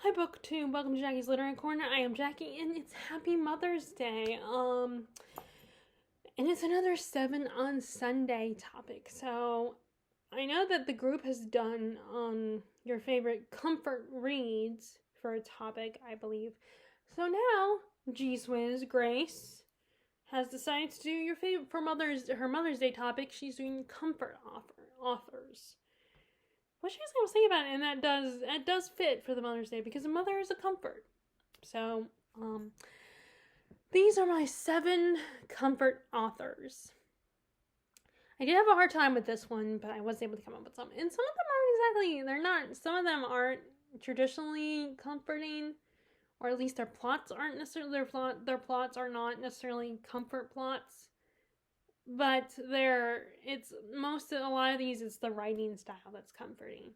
Hi BookTube, welcome to Jackie's Literary Corner. I am Jackie and it's Happy Mother's Day. And it's another 7onSunday topic. So I know that the group has done your favorite comfort reads for a topic, I believe. So now G Swizz Grace has decided to do your favorite for her Mother's Day topic. She's doing comfort authors. What she was thinking about it, and that does fit for the Mother's Day because a mother is a comfort. So, these are my 7 comfort authors. I did have a hard time with this one, but I was able to come up with some. And some of them some of them aren't traditionally comforting, or at least their plots aren't necessarily, their plots are not necessarily comfort plots. But a lot of these, it's the writing style that's comforting.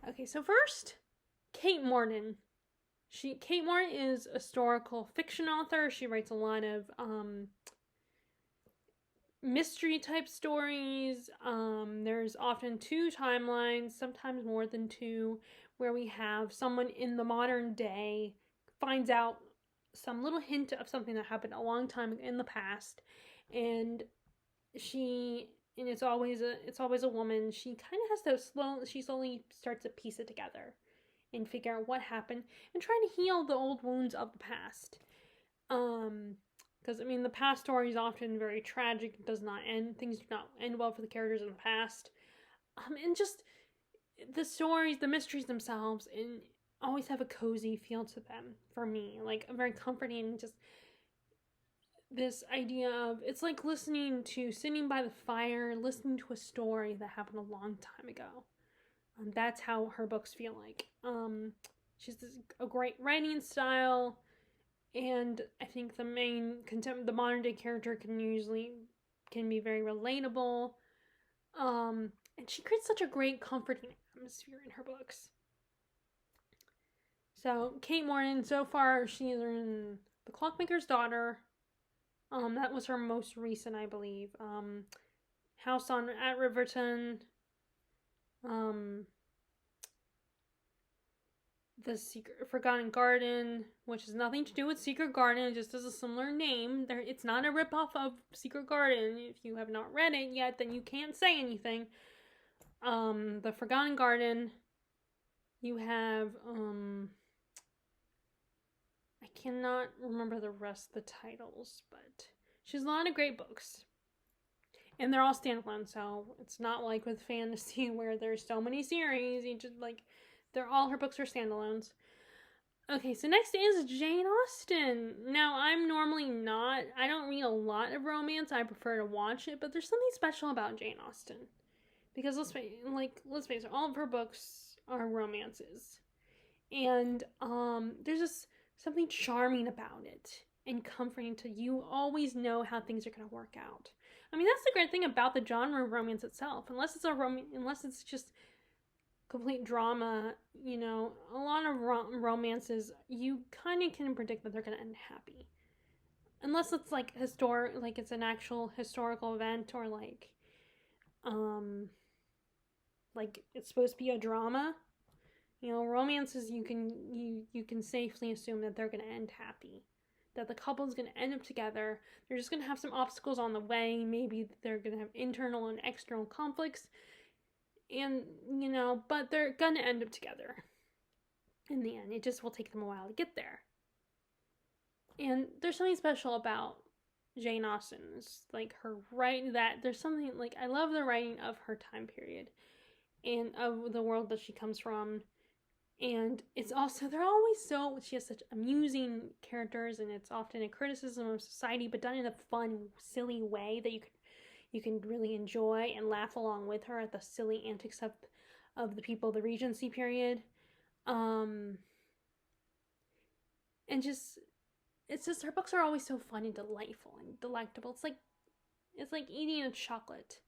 Okay, so first, Kate Morton. Kate Morton is a historical fiction author. She writes a lot of mystery type stories. There's often 2 timelines, sometimes more than 2, where we have someone in the modern day finds out some little hint of something that happened a long time in the past, and it's always a woman. She kind of has to she slowly starts to piece it together and figure out what happened and trying to heal the old wounds of the past. Because the past story is often very tragic. It does not end. Things do not end well for the characters in the past. And just the stories, the mysteries themselves, and always have a cozy feel to them for me. Like a very comforting, just this idea of it's like sitting by the fire, listening to a story that happened a long time ago. That's how her books feel like. She's a great writing style, and I think the modern day character can be very relatable. And she creates such a great comforting atmosphere in her books. So Kate Morton, so far she is in The Clockmaker's Daughter. That was her most recent, I believe. House at Riverton. The Forgotten Garden, which has nothing to do with Secret Garden, it just has a similar name. It's not a ripoff of Secret Garden. If you have not read it yet, then you can't say anything. The Forgotten Garden. You have I cannot remember the rest of the titles, but she has a lot of great books. And they're all standalone, so it's not like with fantasy where there's so many series. You just her books are standalones. Okay, so next is Jane Austen. Now, I don't read a lot of romance. I prefer to watch it, but there's something special about Jane Austen. Because let's face it, all of her books are romances. And there's just something charming about it and comforting to you always know how things are going to work out. That's the great thing about the genre of romance itself. Unless it's just complete drama, a lot of romances, you kind of can predict that they're going to end happy. Unless it's like it's an actual historical event, or like it's supposed to be a drama. Romances, you can safely assume that they're going to end happy. That the couple is going to end up together. They're just going to have some obstacles on the way. Maybe they're going to have internal and external conflicts. And, but they're going to end up together. In the end, it just will take them a while to get there. And there's something special about Jane Austen's, her writing, there's something, I love the writing of her time period. And of the world that she comes from. And it's also, she has such amusing characters, and it's often a criticism of society, but done in a fun, silly way that you can really enjoy and laugh along with her at the silly antics of the people of the Regency period. And it's just, her books are always so fun and delightful and delectable. It's like eating a chocolate.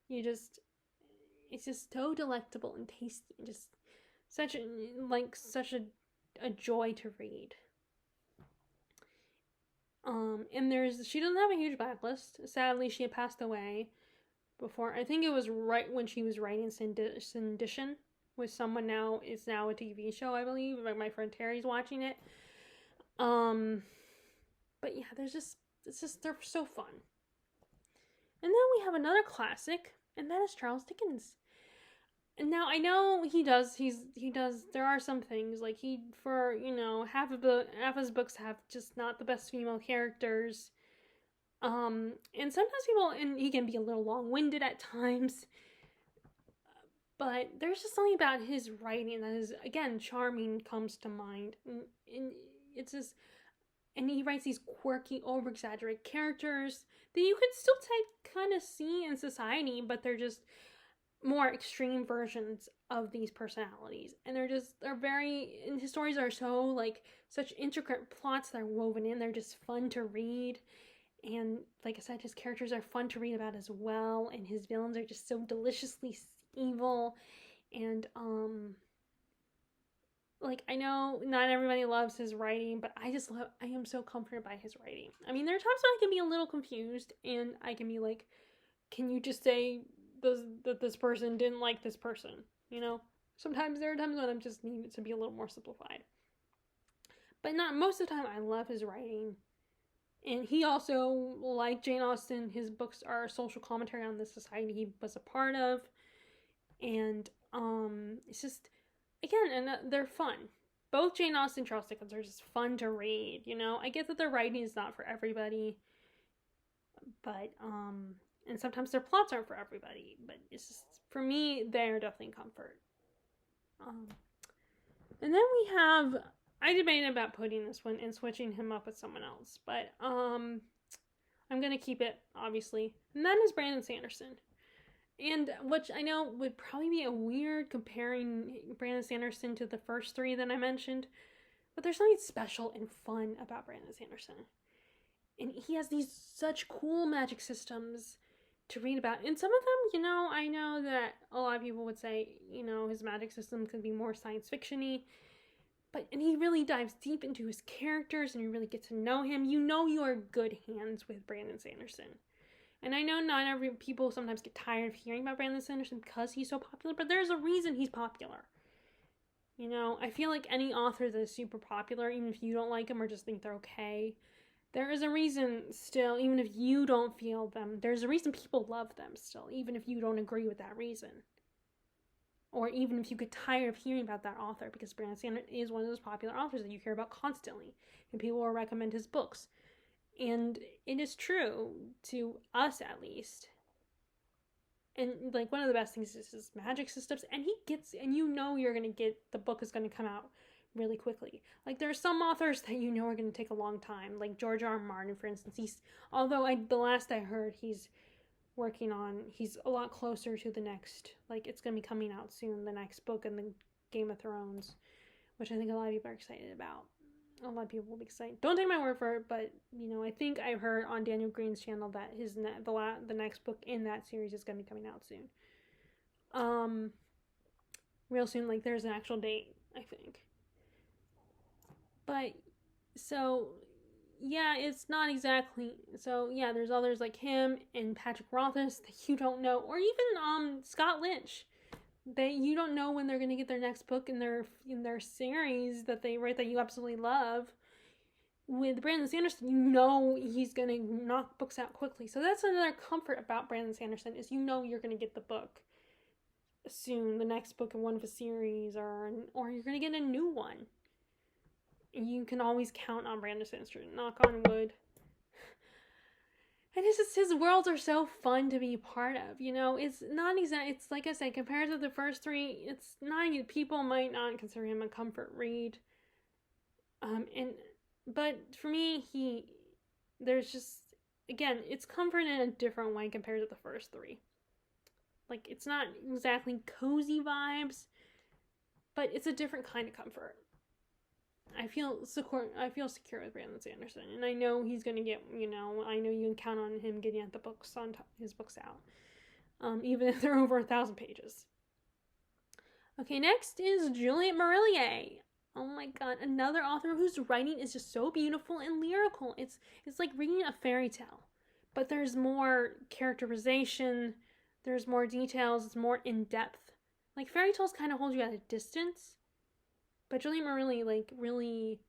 It's just so delectable and tasty, and just such a joy to read. And she doesn't have a huge backlist. Sadly, she had passed away before. I think it was right when she was writing Sanderson. with someone now. It's now a TV show, I believe. Like my friend Terry's watching it. But yeah, they're so fun. And then we have another classic, and that is Charles Dickens. And now I know he does. There are some things like half of his books have just not the best female characters. And sometimes he can be a little long-winded at times. But there's just something about his writing that is, again, charming comes to mind. And it's just, and he writes these quirky, over-exaggerated characters that you could still kind of see in society, but they're just more extreme versions of these personalities. And and his stories are so, such intricate plots that are woven in. They're just fun to read. And like I said, his characters are fun to read about as well. And his villains are just so deliciously evil. And, I know not everybody loves his writing, but I am so comforted by his writing. I mean, there are times when I can be a little confused, and I can be like, can you just say that this person didn't like this person? Sometimes there are times when I just need it to be a little more simplified. But not most of the time, I love his writing. And he also, like Jane Austen, his books are a social commentary on the society he was a part of. And it's just, again, and they're fun. Both Jane Austen and Charles Dickens are just fun to read, I get that their writing is not for everybody, but, and sometimes their plots aren't for everybody, but it's just, for me, they're definitely comfort. And then I debated about putting this one and switching him up with someone else, but, I'm gonna keep it, obviously, and that is Brandon Sanderson. And which I know would probably be a weird comparing Brandon Sanderson to the first three that I mentioned, but there's something special and fun about Brandon Sanderson. And he has these such cool magic systems to read about. And some of them, I know that a lot of people would say, his magic system could be more science fiction-y, and he really dives deep into his characters and you really get to know him. You are in good hands with Brandon Sanderson. And I know not every people sometimes get tired of hearing about Brandon Sanderson because he's so popular, but there's a reason he's popular. I feel like any author that is super popular, even if you don't like them or just think they're okay, there is a reason still, even if you don't feel them, there's a reason people love them still, even if you don't agree with that reason. Or even if you get tired of hearing about that author, because Brandon Sanderson is one of those popular authors that you hear about constantly, and people will recommend his books. And it is true, to us at least. And one of the best things is his magic systems, and you're going to get, the book is going to come out really quickly. There are some authors that are going to take a long time, like George R. R. Martin, for instance. The last I heard, he's a lot closer to the next, it's going to be coming out soon, the next book in the Game of Thrones, which I think a lot of people are excited about. A lot of people will be excited. Don't take my word for it, but, I think I heard on Daniel Green's channel that the next book in that series is going to be coming out soon. Real soon, there's an actual date, I think. But, so, yeah, it's not exactly, so, yeah, there's others like him and Patrick Rothfuss that you don't know, or even, Scott Lynch. You don't know when they're going to get their next book in their series that they write that you absolutely love. With Brandon Sanderson, he's going to knock books out quickly. So that's another comfort about Brandon Sanderson, is you're going to get the book soon, the next book in one of his series, or you're going to get a new one. You can always count on Brandon Sanderson, knock on wood. And it's just, his worlds are so fun to be a part of, It's not exactly, it's like I said, compared to the first three, it's not, people might not consider him a comfort read. But for me, there's just, again, it's comfort in a different way compared to the first three. It's not exactly cozy vibes, but it's a different kind of comfort. I feel secure with Brandon Sanderson, and I know he's going to get, I know you can count on him getting his books out, even if they're over 1,000 pages. Okay, next is Juliet Moreau. Oh my god, another author whose writing is just so beautiful and lyrical. It's like reading a fairy tale, but there's more characterization, there's more details, it's more in-depth. like, fairy tales kind of hold you at a distance, but Juliet Moreau really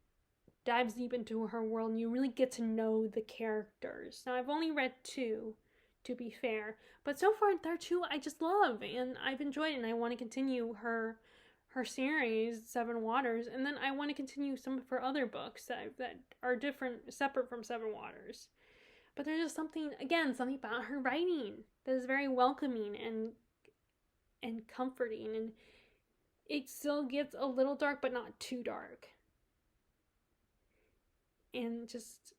dives deep into her world, and you really get to know the characters. Now, I've only read 2, to be fair, but so far there are 2 I just love, and I've enjoyed it, and I want to continue her series, Seven Waters, and then I want to continue some of her other books that are different, separate from Seven Waters. But there's just something about her writing that is very welcoming and comforting, and it still gets a little dark, but not too dark. And just,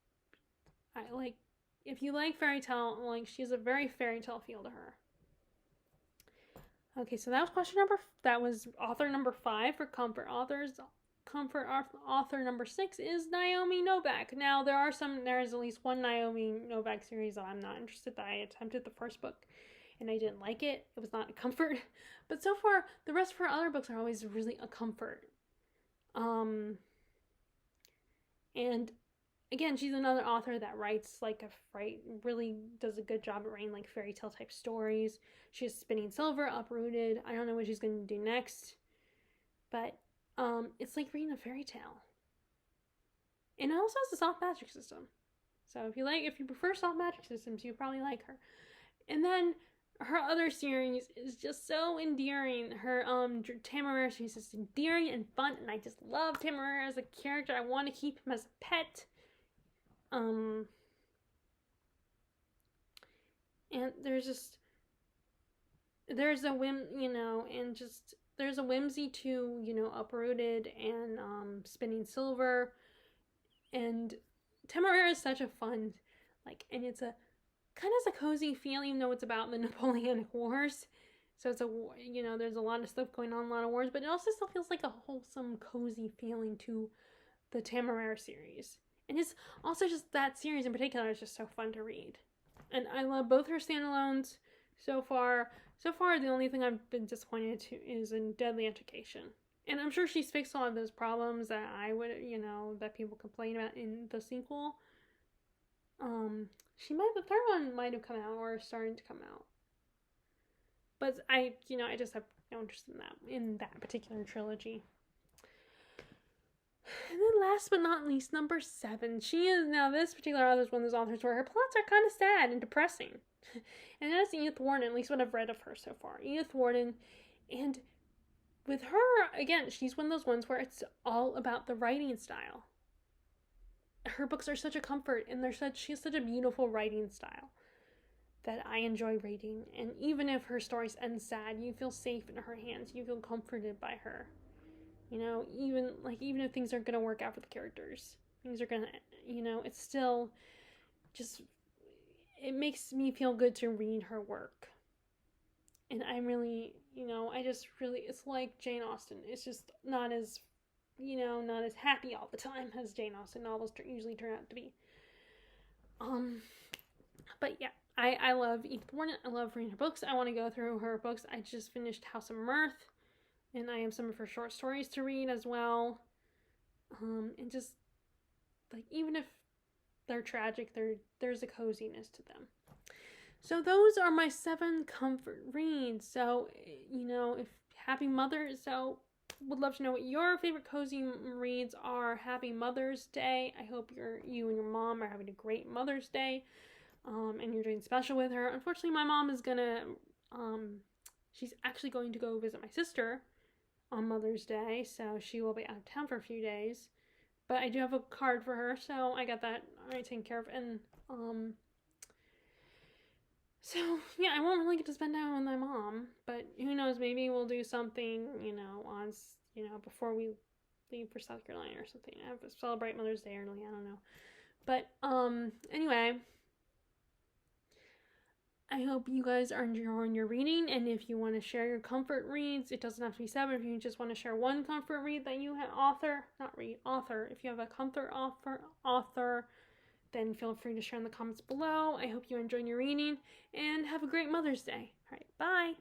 if you like fairy tale, she has a very fairy tale feel to her. Okay, so that was author number 5 for comfort authors. Comfort author number 6 is Naomi Novak. Now, there's at least one Naomi Novak series that I'm not interested in. I attempted the first book and I didn't like it. It was not a comfort. But so far, the rest of her other books are always really a comfort. And again, she's another author that writes really does a good job at writing fairy tale type stories. She has Spinning Silver, Uprooted. I don't know what she's going to do next, but it's like reading a fairy tale. And it also has a soft magic system. So if you prefer soft magic systems, you probably like her. And then her other series is just so endearing. Her Temeraire series is endearing and fun, and I just love Temeraire as a character. I want to keep him as a pet. And there's a whimsy to, Uprooted and Spinning Silver. And Temeraire is such a fun, and it's a kind of a cozy feeling, even though it's about the Napoleonic Wars. So it's there's a lot of stuff going on, a lot of wars, but it also still feels like a wholesome, cozy feeling to the Temeraire series. And it's also just that series in particular is just so fun to read. And I love both her standalones so far. So far, the only thing I've been disappointed to is in Deadly Education. And I'm sure she's fixed a lot of those problems that that people complain about in the sequel. The third one might have come out or is starting to come out. But I just have no interest in that particular trilogy. And then last but not least, number 7. This particular author is one of those authors where her plots are kind of sad and depressing. And that's Edith Warden, at least what I've read of her so far. Edith Warden. And with her, again, she's one of those ones where it's all about the writing style. Her books are such a comfort, and she has such a beautiful writing style that I enjoy reading. And even if her stories end sad, you feel safe in her hands. You feel comforted by her. Even if things aren't going to work out for the characters, things are going to, it's still just, it makes me feel good to read her work. And I'm really, it's like Jane Austen. It's just not as happy all the time as Jane Austen novels usually turn out to be. But yeah, I love Edith Warden. I love reading her books. I want to go through her books. I just finished House of Mirth. And I have some of her short stories to read as well. And just, even if they're tragic, there's a coziness to them. So those are my 7 comfort reads. So, if Happy Mother's, would love to know what your favorite cozy reads are. Happy Mother's Day. I hope you and your mom are having a great Mother's Day. And you're doing special with her. Unfortunately, my mom is she's actually going to go visit my sister on Mother's Day, so she will be out of town for a few days. But I do have a card for her, so I got that already taken care of. And so yeah, I won't really get to spend time with my mom, but who knows? Maybe we'll do something, before we leave for South Carolina or something. I have to celebrate Mother's Day early. I don't know, but anyway. I hope you guys are enjoying your reading, and if you want to share your comfort reads, it doesn't have to be 7. If you just want to share one comfort read that you have author, if you have a comfort author, then feel free to share in the comments below. I hope you enjoy your reading, and have a great Mother's Day. All right, bye!